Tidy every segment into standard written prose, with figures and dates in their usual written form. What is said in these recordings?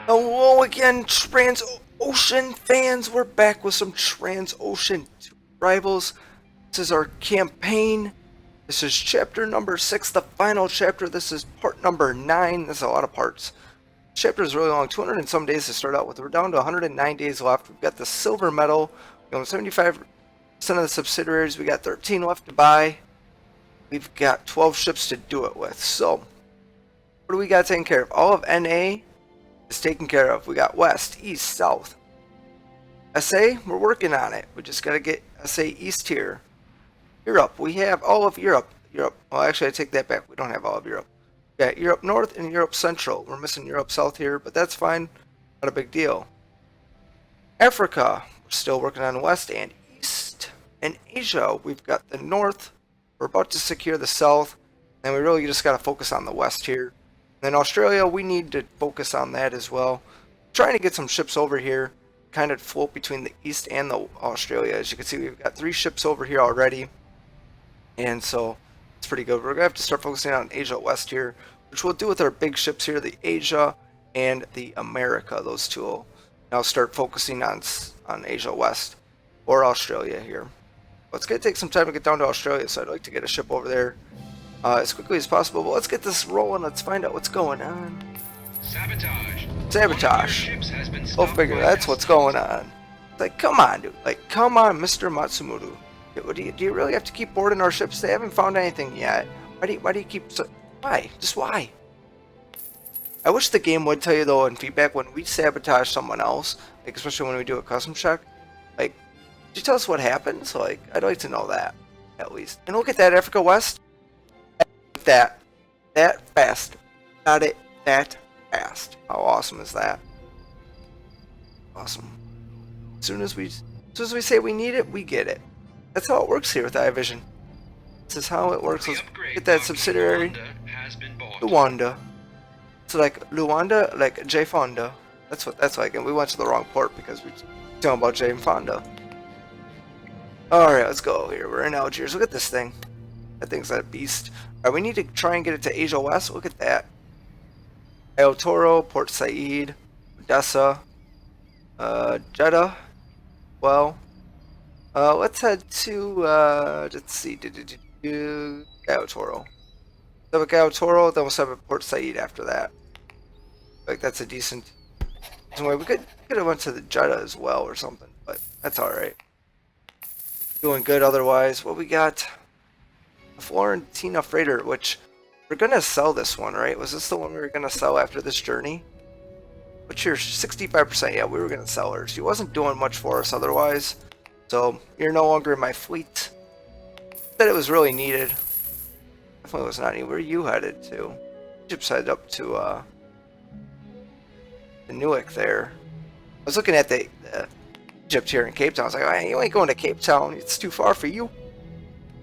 Hello again, TransOcean fans. We're back with some TransOcean Rivals. This is our campaign. This is chapter number 6, the final chapter. This is part number 9. This is a lot of parts. This chapter is really long, 200 and some days to start out with. We're down to 109 days left. We've got the silver medal. We own 75% of the subsidiaries. We got 13 left to buy. We've got 12 ships to do it with. So, what do we got taken care of? All of NA is taken care of. We got west, east, south. SA, we're working on it. We just gotta get SA east here. Europe, we have all of Europe. Well, actually, I take that back. We don't have all of Europe. We got Europe North and Europe Central. We're missing Europe South here, but that's fine. Not a big deal. Africa, we're still working on west and east. And Asia, we've got the north. We're about to secure the south. And we really just gotta focus on the west here. Then Australia, we need to focus on that as well. Trying to get some ships over here, kind of float between the east and the Australia. As you can see, we've got 3 ships over here already, and so it's pretty good. We're gonna have to start focusing on Asia West here, which we'll do with our big ships here, the Asia and the America. Those two will now start focusing on Asia West or Australia here. But it's gonna take some time to get down to Australia, so I'd like to get a ship over there as quickly as possible. But let's get this rolling. Let's find out what's going on. Sabotage. Go figure. That's what's going on. Like, come on, dude. Like, come on, Mr. Matsumuru. Do you really have to keep boarding our ships? They haven't found anything yet. Why do you keep? Why? Just why? I wish the game would tell you though in feedback when we sabotage someone else, like especially when we do a custom check. Like, could you tell us what happens? Like, I'd like to know that at least. And look at that, Africa West. That fast. Got it that fast. How awesome is that? Awesome. As soon as we say we need it, we get it. That's how it works here with iVision. This is how it works. Let's get that subsidiary. Luanda. It's like Luanda, like J Fonda. That's like, and we went to the wrong port because we talking about J Fonda. Alright, let's go here. We're in Algiers. Look at this thing. That thing's a beast. Alright, we need to try and get it to Asia West. Look at that. El Toro, Port Said, Odessa, Jeddah. Well, let's head to, let's see, El Toro. So El Toro, then we'll have a Port Said after that. Like, that's a decent way. We could have went to the Jeddah as well or something, but that's alright. Doing good otherwise. What we got? A Florentina freighter, which we're gonna sell this one, right? Was this the one we were gonna sell after this journey? What's your 65%? Yeah, we were gonna sell her. She wasn't doing much for us otherwise, so you're no longer in my fleet. That it was really needed. Definitely was not needed. Where are you headed to? Ship's headed up to the Newark there. I was looking at the Egypt here in Cape Town. I was like, oh, you ain't going to Cape Town. It's too far for you.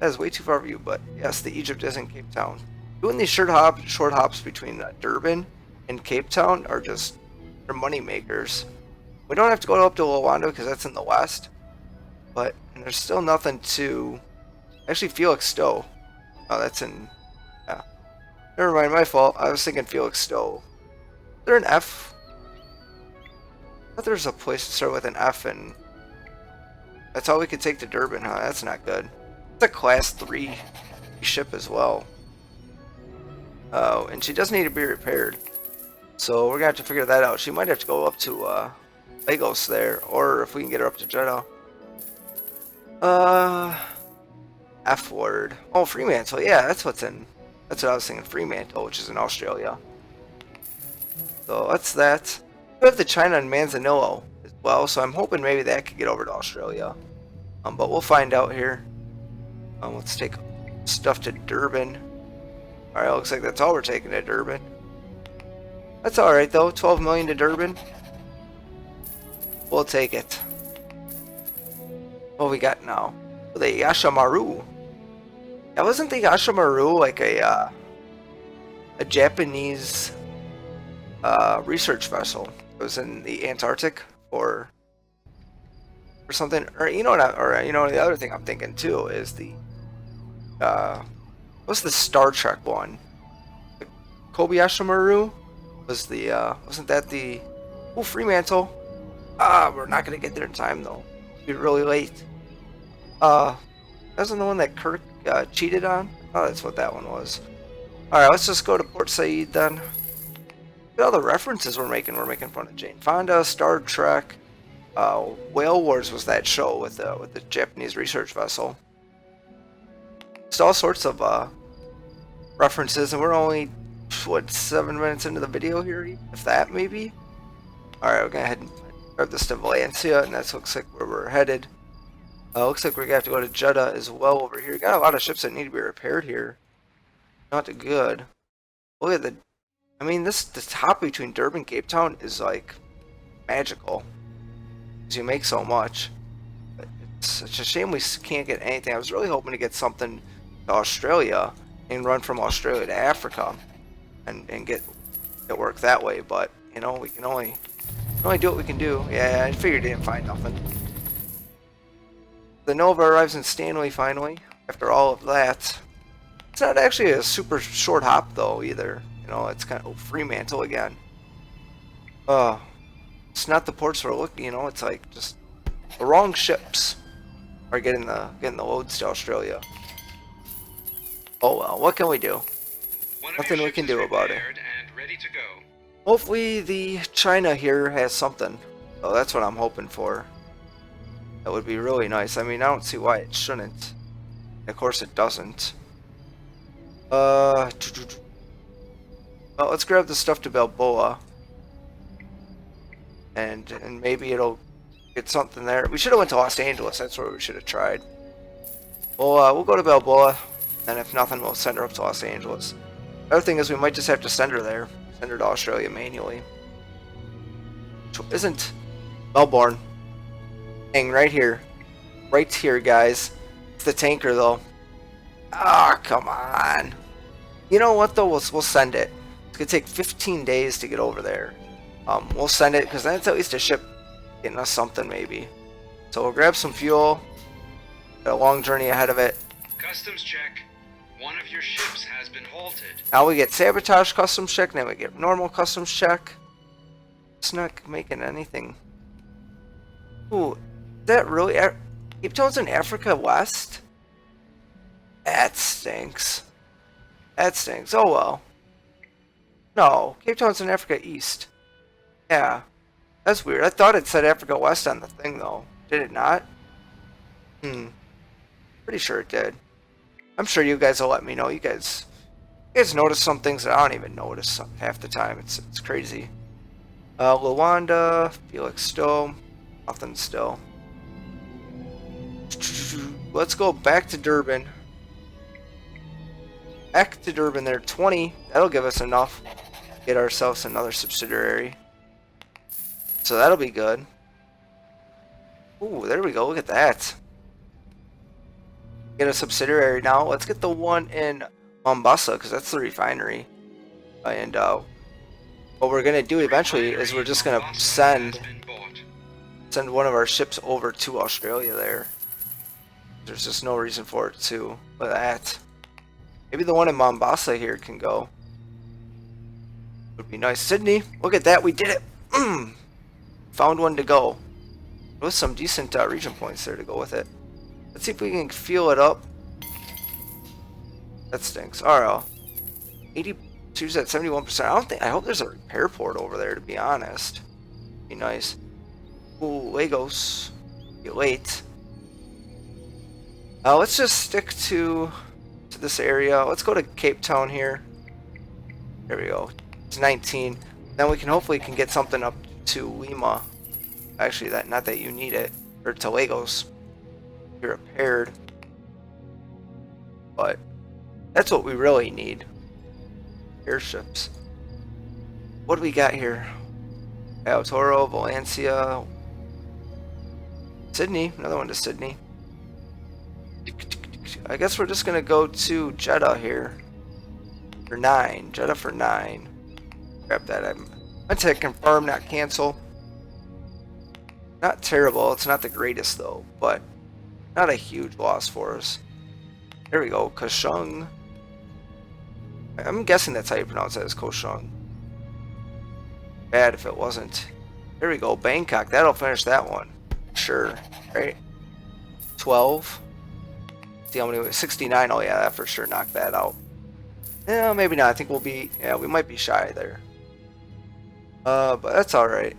That is way too far for you, but yes, the Egypt is in Cape Town. Doing these short hops between Durban and Cape Town are just, they're money makers. We don't have to go up to Luanda because that's in the west, but there's still nothing to, actually Felixstowe. Oh, that's in, yeah. Never mind, my fault. I was thinking Felixstowe. Is there an F? I thought there was a place to start with an F, and that's all we could take to Durban, huh? That's not good. It's a class 3 ship as well. Oh, and she does need to be repaired. So we're gonna have to figure that out. She might have to go up to Lagos there, or if we can get her up to Jeddah. F word. Oh, Fremantle. Yeah, that's what I was thinking. Fremantle, which is in Australia. So that's that. We have the China and Manzanillo as well, so I'm hoping maybe that could get over to Australia. But we'll find out here. Let's take stuff to Durban. Alright, looks like that's all we're taking to Durban. That's alright though, 12 million to Durban. We'll take it. What we got now? The Yashimaru. That wasn't the Yashimaru like a Japanese research vessel. It was in the Antarctic or something. Or you know what? The other thing I'm thinking too is the what's the Star Trek one? Kobayashi Maru was the wasn't that the Oh, Fremantle. Ah, we're not gonna get there in time though. It'll be really late. Wasn't the one that Kirk cheated on? Oh, that's what that one was. Alright, let's just go to Port Said then. Look at all the references we're making. We're making fun of Jane Fonda, Star Trek. Whale Wars was that show with the Japanese research vessel. Just all sorts of references, and we're only what 7 minutes into the video here, if that maybe. All right, we're gonna head and grab this to Valencia, and that looks like where we're headed. Looks like we're gonna have to go to Jeddah as well over here. Got a lot of ships that need to be repaired here. Not good. Look at the. I mean, the top between Durban and Cape Town is like magical. Because you make so much. But it's such a shame we can't get anything. I was really hoping to get something to Australia and run from Australia to Africa and get it work that way. But you know, we can only do what we can do. Yeah, I figured I didn't find nothing. The Nova arrives in Stanley finally after all of that. It's not actually a super short hop though either. You know, it's kind of Fremantle again. It's not the ports we're looking. You know, it's like just the wrong ships are getting the loads to Australia. Oh well, what can we do? Nothing we can do about it. And ready to go. Hopefully the China here has something. So that's what I'm hoping for. That would be really nice. I mean, I don't see why it shouldn't. Of course it doesn't. Well, let's grab the stuff to Balboa. And maybe it'll get something there. We should have went to Los Angeles. That's where we should have tried. Well, we'll go to Balboa. And if nothing, we'll send her up to Los Angeles. The other thing is we might just have to send her there. Send her to Australia manually. Which isn't Melbourne. Hang right here. Right here, guys. It's the tanker, though. Ah, come on. You know what, though? We'll send it. It's going to take 15 days to get over there. We'll send it, because that's at least a ship getting us something, maybe. So we'll grab some fuel. Got a long journey ahead of it. Customs check. One of your ships has been halted. Now we get sabotage customs check, now we get normal customs check. It's not making anything. Ooh, is that really... Cape Town's in Africa West? That stinks. That stinks. Oh well. No, Cape Town's in Africa East. Yeah. That's weird. I thought it said Africa West on the thing though. Did it not? Pretty sure it did. I'm sure you guys will let me know. You guys notice some things that I don't even notice half the time. It's crazy. Luanda, Felix still. Nothing still. Let's go back to Durban. Back to Durban there. 20. That'll give us enough. Get ourselves another subsidiary. So that'll be good. Ooh, there we go. Look at that. Get a subsidiary now. Let's get the one in Mombasa because that's the refinery. And what we're gonna do eventually is we're just gonna send one of our ships over to Australia there. There's just no reason for it to. Look at that. Maybe the one in Mombasa here can go. Would be nice. Sydney, look at that. We did it. Found one to go. With some decent region points there to go with it. Let's see if we can fuel it up. That stinks. Alright. 82's at 71%. I hope there's a repair port over there, to be honest. Be nice. Ooh, Lagos. Be late. Let's just stick to this area. Let's go to Cape Town here. There we go. It's 19. Then we can hopefully get something up to Lima. Actually, not that you need it. Or to Lagos. Be repaired. But that's what we really need. Airships. What do we got here? El Toro, Valencia, Sydney. Another one to Sydney. I guess we're just gonna go to Jeddah here. For 9. Jeddah for 9. Grab that. I'm going to confirm, not cancel. Not terrible. It's not the greatest though, but not a huge loss for us. There we go. Kaohsiung. I'm guessing that's how you pronounce that, is Kaohsiung. Bad if it wasn't. There we go, Bangkok. That'll finish that one. Sure, right? 12. See how many? 69. Oh yeah, that for sure knocked that out. Yeah, maybe not. I think we'll be. Yeah, we might be shy there. But that's all right.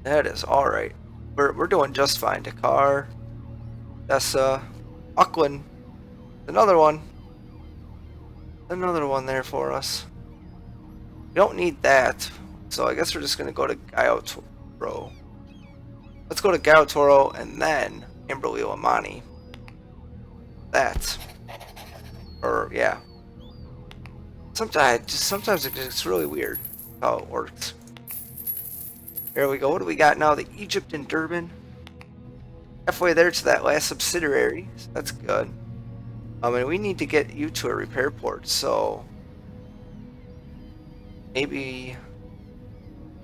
That is all right. We're doing just fine. Dakar, Odessa, Auckland. Another one. Another one there for us. We don't need that, so I guess we're just gonna go to Gaotoro. Let's go to Gaotoro and then Amberleo Amani. That. Or yeah. Sometimes it gets really weird how it works. There we go. What do we got now? The Egypt and Durban. Halfway there to that last subsidiary. So that's good. And we need to get you to a repair port, so maybe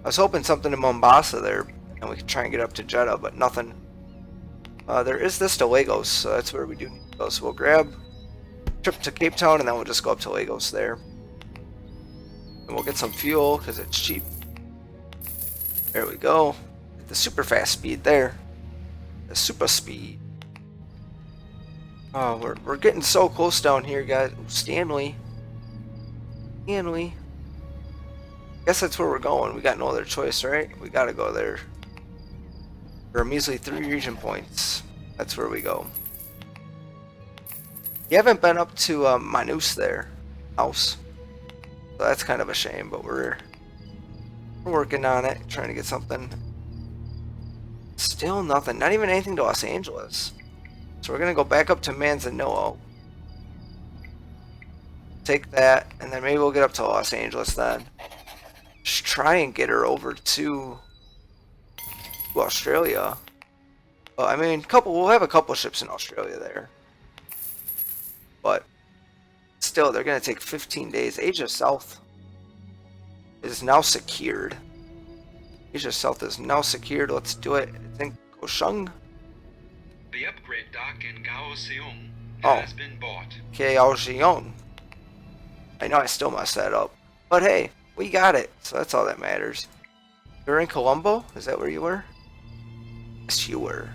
I was hoping something in Mombasa there, and we could try and get up to Jeddah, but nothing. There is this to Lagos, so that's where we do need to go. So we'll grab a trip to Cape Town, and then we'll just go up to Lagos there, and we'll get some fuel because it's cheap. There we go. The super fast speed there. The super speed. Oh, we're getting so close down here, guys. Stanley. Stanley. Guess that's where we're going. We got no other choice, right? We gotta go there. For a measly 3 region points. That's where we go. You haven't been up to Manus there. House. So that's kind of a shame, but we're working on it. Trying to get something. Still nothing. Not even anything to Los Angeles. So we're going to go back up to Manzanillo. Take that, and then maybe we'll get up to Los Angeles then. Just try and get her over to Australia. Well, I mean, we'll have a couple ships in Australia there. But still, they're going to take 15 days. Asia South is now secured. Asia South is now secured. Let's do it. I think Kaohsiung. The upgrade dock in Kaohsiung Oh. has been bought. Kaohsiung. I know I still messed that up. But hey, we got it. So that's all that matters. You're in Colombo? Is that where you were? Yes, you were.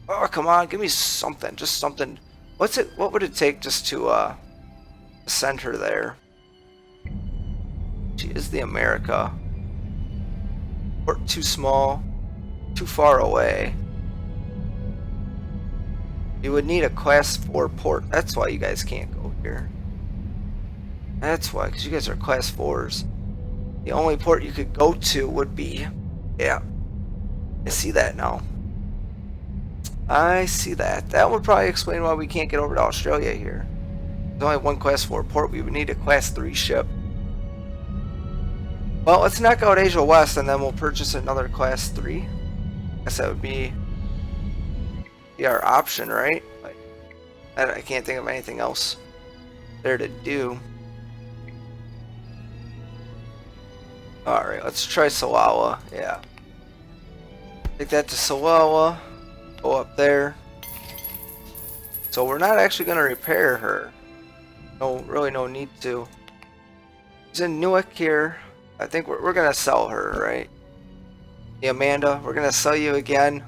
Oh, come on. Give me something. Just something. What would it take just to send her there? She is the America. Port too small. Too far away. You would need a class 4 port. That's why you guys can't go here. That's why, because you guys are class 4s. The only port you could go to would be... Yeah. I see that now. I see that. That would probably explain why we can't get over to Australia here. There's only one class 4 port. We would need a class 3 ship. Well, let's knock out Asia West and then we'll purchase another class 3. I guess that would be our option, right? Like, I can't think of anything else there to do. Alright, let's try Salawa. Yeah. Take that to Salawa. Go up there. So we're not actually going to repair her. Really no need to. She's in Newark here. I think we're going to sell her, right? The Amanda, we're going to sell you again.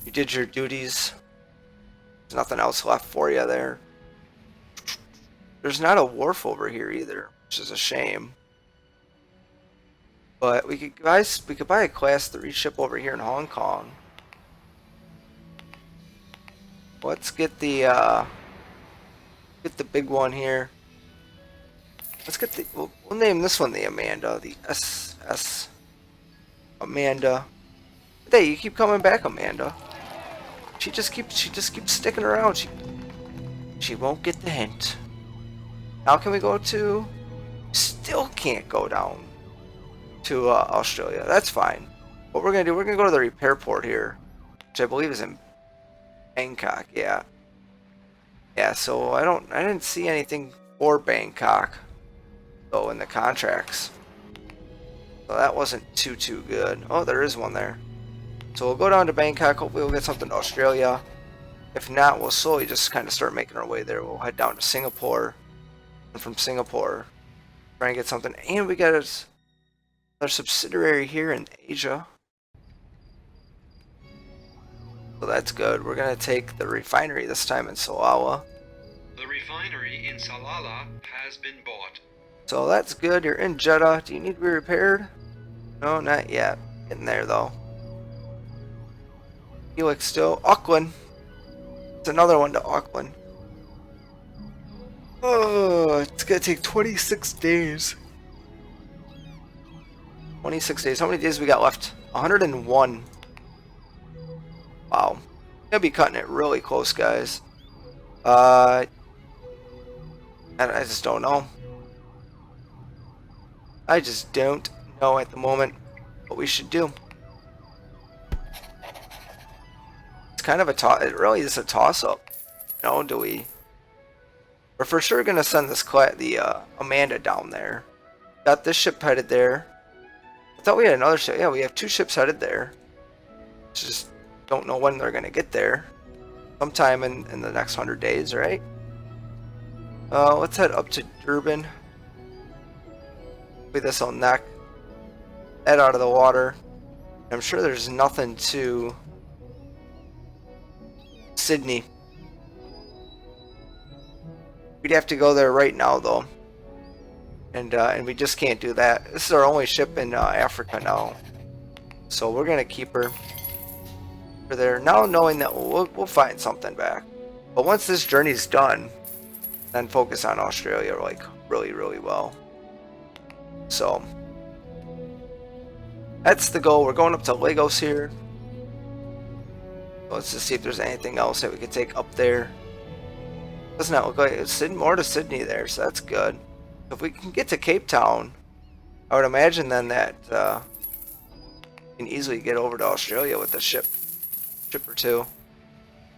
You did your duties. There's nothing else left for you there. There's not a wharf over here either, which is a shame. But we could buy a class 3 ship over here in Hong Kong. Let's get the big one here. Let's get we'll name this one the Amanda, the SS Amanda. Hey, you keep coming back, Amanda. She just keeps sticking around. She won't get the hint. How can we go to? Still can't go down to Australia. That's fine. What we're gonna do? We're gonna go to the repair port here, which I believe is in Bangkok. Yeah. Yeah. So I didn't see anything for Bangkok though in the contracts. So that wasn't too good. Oh, there is one there. So we'll go down to Bangkok. Hopefully we'll get something to Australia. If not, we'll slowly just kind of start making our way there. We'll head down to Singapore. And from Singapore, Try and get something. And we got our subsidiary here in Asia. So that's good. We're going to take the refinery this time in Salawa. The refinery in Salalah has been bought. So that's good. You're in Jeddah. Do you need to be repaired? No, not yet. Getting there though. Helix still. Auckland. It's another one to Auckland. Oh, it's going to take 26 days. 26 days. How many days we got left? 101. Wow. Gonna be cutting it really close, guys. I just don't know. I just don't know at the moment what we should do. It's kind of a toss. It really is a toss-up. You know, do we? We're for sure gonna send this Amanda down there. Got this ship headed there. I thought we had another ship. Yeah, we have 2 ships headed there. Just don't know when they're gonna get there. Sometime in the next 100 days, right? Let's head up to Durban. Hopefully this will knock that out of the water. I'm sure there's nothing to Sydney. We'd have to go there right now, though, and we just can't do that. This is our only ship in Africa now, so we're gonna keep her for there now, knowing that we'll find something back. But once this journey's done, then focus on Australia like really well. So that's the goal. We're going up to Lagos here. Let's just see if there's anything else that we could take up there. Doesn't that look like it's more to Sydney there, so that's good. If we can get to Cape Town, I would imagine then that we can easily get over to Australia with a ship or 2.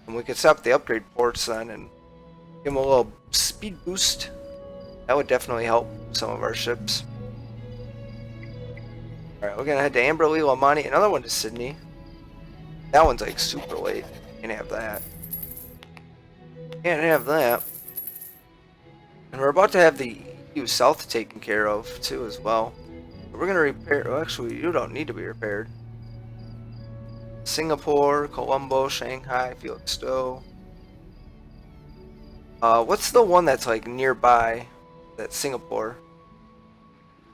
And we could stop the upgrade ports then and give them a little speed boost. That would definitely help some of our ships. Alright, we're gonna head to Amberley, Lamani, another one to Sydney. That one's like super late. Can't have that. Can't have that. And we're about to have the EU South taken care of too as well. We're gonna repair. Well, actually, you don't need to be repaired. Singapore, Colombo, Shanghai, Felixstowe. What's the one that's like nearby? That's Singapore.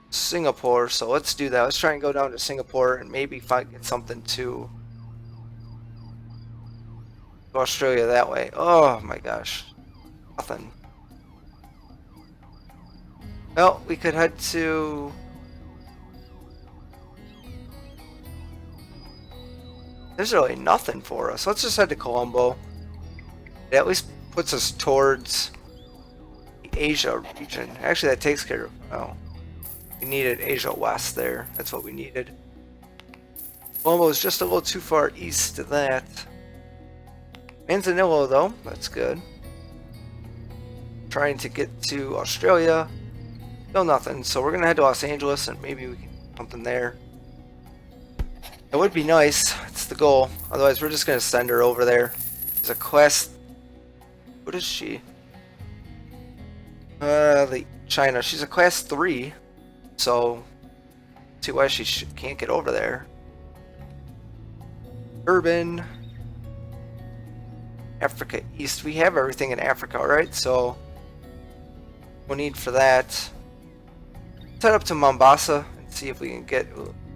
Singapore. So let's do that. Let's try and go down to Singapore and maybe get something to Australia that way. Oh my gosh, nothing. Well, we could head to. There's really nothing for us. Let's just head to Colombo. It at least puts us towards the Asia region. Actually, that takes care of. Oh, we needed Asia West there. That's what we needed. Colombo is just a little too far east of that. Manzanillo, though, that's good. Trying to get to Australia. Still nothing. So we're gonna head to Los Angeles and maybe we can do something there. It would be nice. It's the goal. Otherwise, we're just gonna send her over there. There's a class. What is she? The China. She's a class 3. So, see why she can't get over there. Urban. Africa East. We have everything in Africa, right? So, no need for that. Let's head up to Mombasa and see if we can get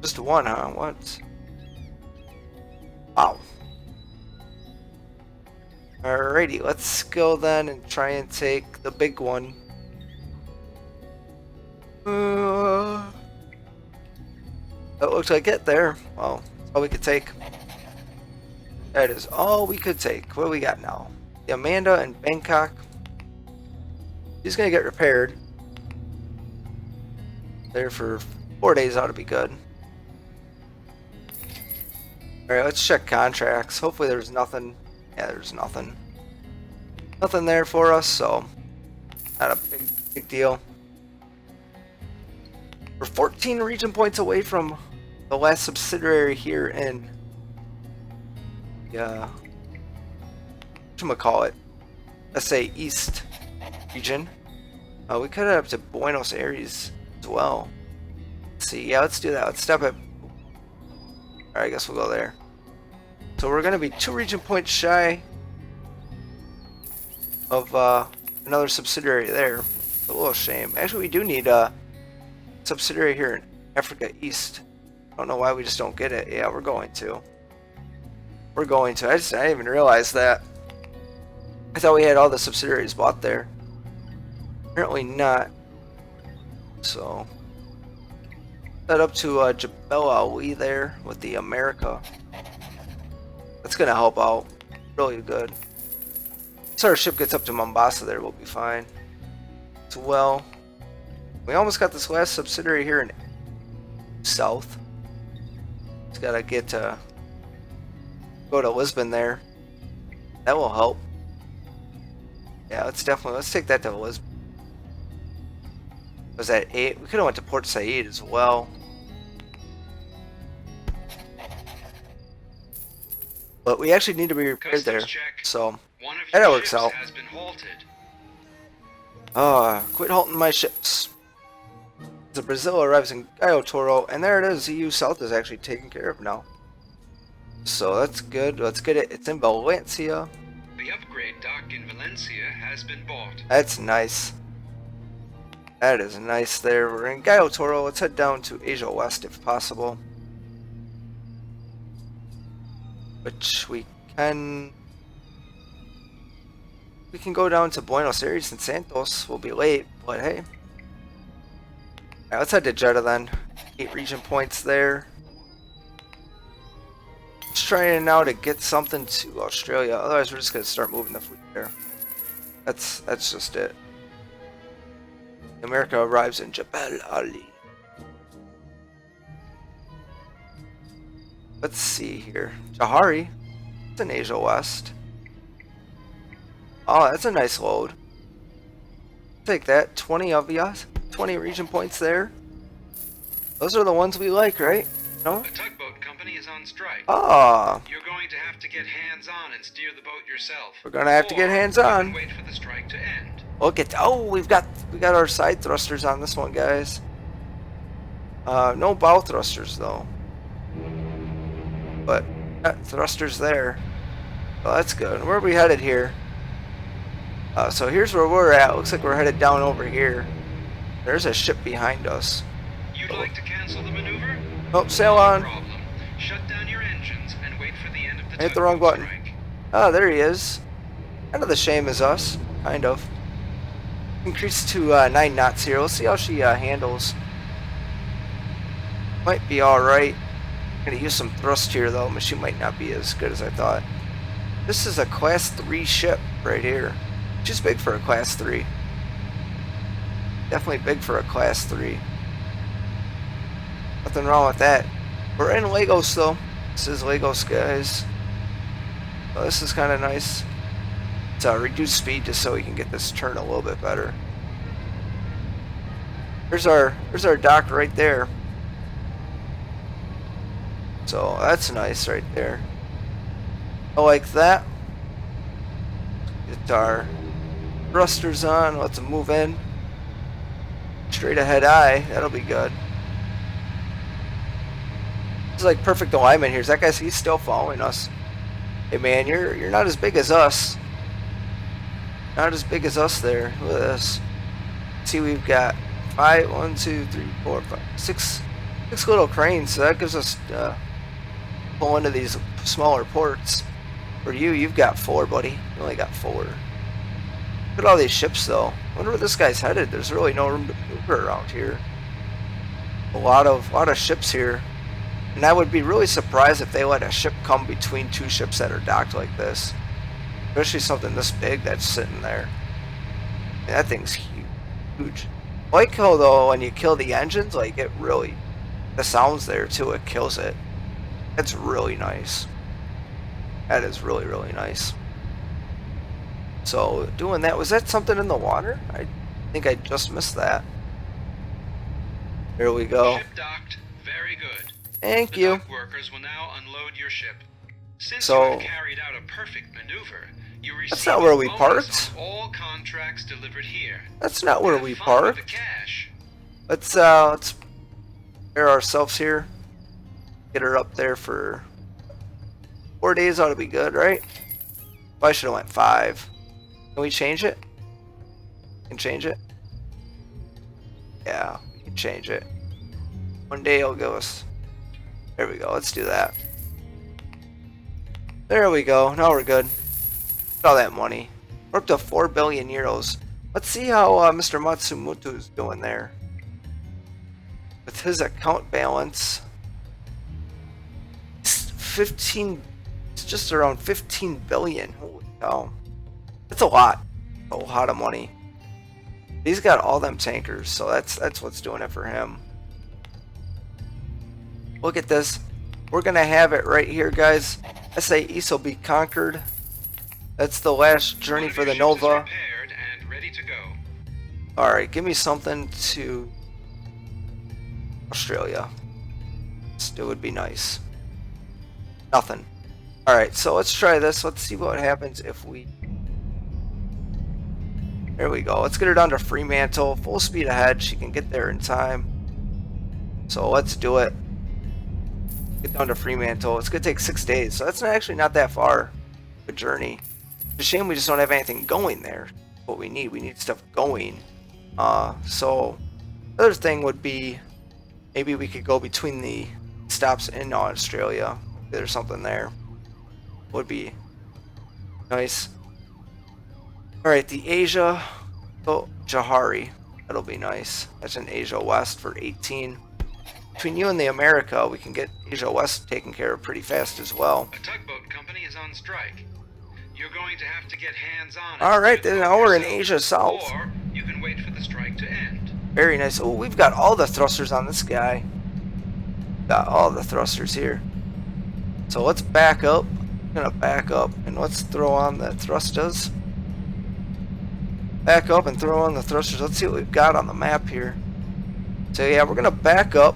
just one, huh? What? Wow. Alrighty, let's go then and try and take the big one. That looks like it there. Well, that's all we could take. That is all we could take. What do we got now? The Amanda in Bangkok. She's gonna get repaired. There for 4 days ought to be good. Alright, let's check contracts. Hopefully there's nothing. Yeah, there's nothing. Nothing there for us, so not a big deal. We're 14 region points away from the last subsidiary here in whatchamacallit, let's say East region. We could head up to Buenos Aires as well. Let's see, yeah, let's do that. Let's stop it. Alright, I guess we'll go there. So we're gonna be 2 region points shy of another subsidiary there. It's a little shame. Actually, we do need a subsidiary here in Africa East. I don't know why we just don't get it. Yeah, we're going to. We're going to. I didn't even realize that. I thought we had all the subsidiaries bought there. Apparently not. So head up to Jebel Ali there with the America. That's gonna help out really good. So our ship gets up to Mombasa there, we'll be fine. As well, we almost got this last subsidiary here in south. Just gotta get to go to Lisbon there. That will help. Yeah, let's take that to Lisbon. Was that 8? We could have went to Port Said as well. But we actually need to be repaired there. So that works out. Quit halting my ships. The Brazil arrives in Cayo Toro, and there it is. EU South is actually taken care of now. So that's good. Let's get it. It's in Valencia. The upgrade dock in Valencia has been bought. That's nice. That is nice there. We're in Cayo Toro. Let's head down to Asia West if possible. Which we can go down to Buenos Aires and Santos. We'll be late, but hey. Alright, let's head to Jeddah then. 8 region points there. Just trying now to get something to Australia. Otherwise, we're just gonna start moving the fleet there. That's just it. America arrives in Jebel Ali. Let's see here. Jahari. It's in Asia West. Oh, that's a nice load. Take that. 20 of us. 20 region points there. Those are the ones we like, right? No? A tugboat company is on strike. Ah. You're going to have to get hands-on and steer the boat yourself. We're gonna have to get hands-on. You can wait for the strike to end. Look at we got our side thrusters on this one, guys. No bow thrusters though. But got thrusters there. Oh, that's good. Where are we headed here? So here's where we're at. Looks like we're headed down over here. There's a ship behind us. You'd like to cancel the maneuver? Oh, sail on. No problem. Shut down your engines and wait for the end of the I hit the wrong button. strike. Oh, there he is. Kind of the same as us. Kind of. Increase to 9 knots here. Let's see how she handles. Might be alright. Gonna use some thrust here though. She might not be as good as I thought. This is a class 3 ship right here. She's big for a class 3. Definitely big for a class 3. Nothing wrong with that. We're in Lagos though. This is Lagos, guys. Oh, this is kind of nice. It's reduce speed just so we can get this turn a little bit better. There's our dock right there. So that's nice right there. I like that. Get our thrusters on. Let's move in. Straight ahead eye. That'll be good. It's like perfect alignment here. That guy's he's still following us. Hey man, you're not as big as us. Not as big as us there. Look at this. See, we've got 1, 2, 3, 4, 5, 6 little cranes. So that gives us pull into these smaller ports. For you've got 4, buddy. You only got 4. Look at all these ships, though. I wonder where this guy's headed. There's really no room to maneuver around here. A lot of ships here. And I would be really surprised if they let a ship come between 2 ships that are docked like this. Especially something this big that's sitting there. And that thing's huge. I like how though when you kill the engines, like it really, the sounds there too, it kills it. That's really nice. That is really, really nice. So doing that, was that something in the water? I think I just missed that. Here we go. Ship docked. Very good. Thank The you. dock workers will now unload your ship. Since So- you have carried out a perfect maneuver, you receive That's not where we a bonus parked. on all contracts delivered here. That's not where Have we fun with the parked. cash. Let's prepare ourselves here. Get her up there for 4 days. Ought to be good, right? I should have went 5. Can we change it? Can change it? Yeah, we can change it. 1 day will give us. There we go. Let's do that. There we go. Now we're good. Look at all that money. We're up to 4 billion euros. Let's see how Mr. Matsumoto is doing there. With his account balance, it's just around 15 billion. Holy cow. That's a lot. A lot of money. He's got all them tankers, so that's what's doing it for him. Look at this. We're gonna have it right here, guys. SA East will be conquered. That's the last journey for the Nova. And ready to go. Alright, give me something to Australia. It would be nice. Nothing. Alright, so let's try this. Let's see what happens if we... There we go. Let's get her down to Fremantle. Full speed ahead. She can get there in time. So let's do it. Get down to Fremantle. It's going to take 6 days. So that's actually not that far of a journey. It's a shame we just don't have anything going there. What we need stuff going. So the other thing would be maybe we could go between the stops in Australia. There's something there. Would be nice. Alright, the Asia. Oh, Johari. That'll be nice. That's in Asia West for 18. Between you and the America, we can get Asia West taken care of pretty fast as well. A tugboat company is on strike. You're going to have to get hands-on. Alright, then now we're in Asia South. Or you can wait for the strike to end. Very nice. Oh, we've got all the thrusters on this guy. Got all the thrusters here. So let's back up. I'm gonna back up and let's throw on the thrusters. Back up and throw on the thrusters. Let's see what we've got on the map here. So yeah, we're gonna back up.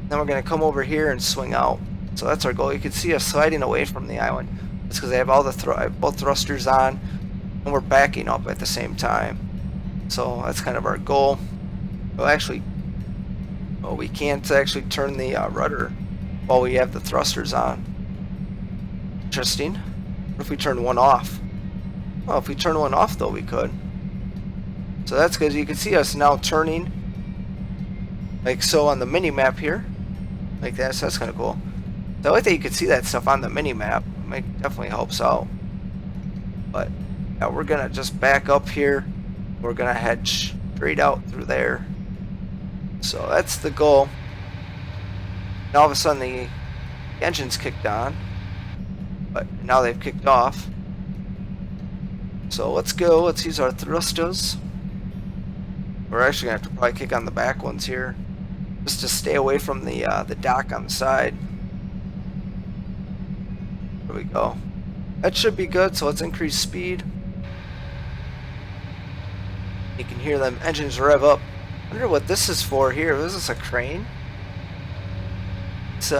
Then we're gonna come over here and swing out. So that's our goal. You can see us sliding away from the island. It's because I have all the both thrusters on, and we're backing up at the same time. So that's kind of our goal. Well, actually, we can't actually turn the rudder while we have the thrusters on. Interesting. What if we turn one off? Well, if we turn one off, though, we could. So that's good. You can see us now turning, like so, on the mini map here, like that. So that's kind of cool. So I like that you can see that stuff on the mini map. It definitely helps out. But yeah, we're gonna just back up here. We're gonna head straight out through there. So that's the goal. And all of a sudden the engine's kicked on, but now they've kicked off. So let's go. Let's use our thrusters. We're actually gonna have to probably kick on the back ones here, just to stay away from the dock on the side. There we go. That should be good. So let's increase speed. You can hear them engines rev up. I wonder what this is for here. Is this a crane? It's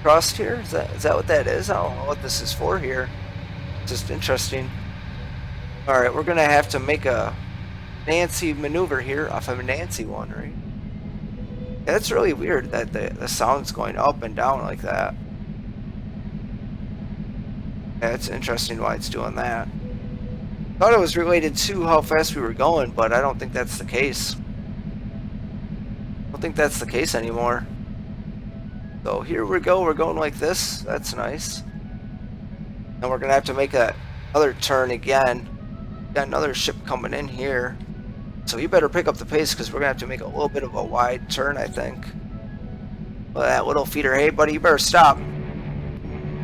crossed here. Is that what that is? I don't know what this is for here. It's just interesting. All right, we're gonna have to make a Nancy maneuver here off of a Nancy one, right? Yeah, that's really weird that the sound's going up and down like that. Yeah, it's interesting why it's doing that. Thought it was related to how fast we were going, but I don't think that's the case. I don't think that's the case anymore. So here we go. We're going like this. That's nice. And we're gonna have to make another turn again. Got another ship coming in here. So you better pick up the pace because we're gonna have to make a little bit of a wide turn, I think. Well, that little feeder. Hey, buddy, you better stop.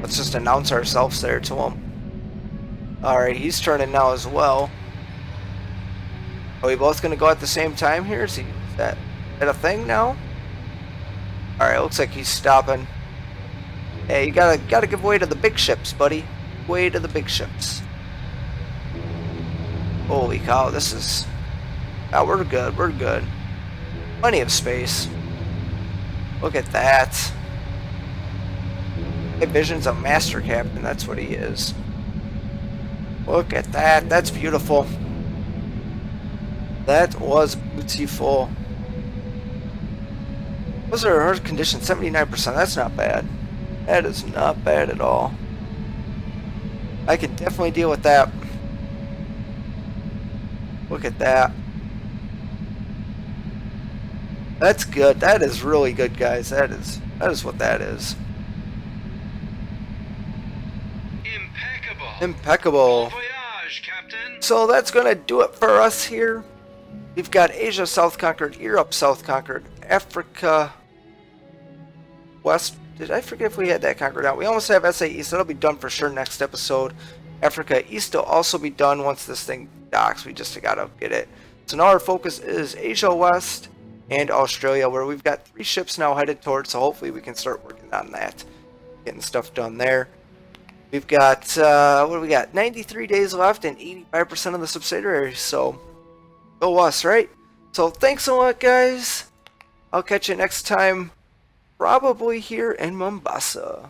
Let's just announce ourselves there to him. Alright, he's turning now as well. Are we both going to go at the same time here? Is that a thing now? Alright, looks like he's stopping. Hey, you gotta give way to the big ships, buddy. Way to the big ships. Holy cow, this is... Oh, we're good, we're good. Plenty of space. Look at that. Vision's a master captain, that's what he is. Look at that, that's beautiful. That was beautiful. Those are hard conditions, 79%. That's not bad. That is not bad at all. I can definitely deal with that. Look at that. That's good. That is really good, guys. That is what that is. Impeccable. Impeccable. Bon voyage, Captain. So that's gonna do it for us here. We've got Asia South conquered, Europe South conquered, Africa West. Did I forget if we had that conquered out? We almost have SA East. That'll be done for sure next episode. Africa East will also be done once this thing docks. We just gotta get it. So now our focus is Asia West and Australia, where we've got 3 ships now headed towards. So hopefully we can start working on that, getting stuff done there. We've got what do we got? 93 days left and 85% of the subsidiaries. So go us, right? So thanks a lot, guys. I'll catch you next time. Probably here in Mombasa.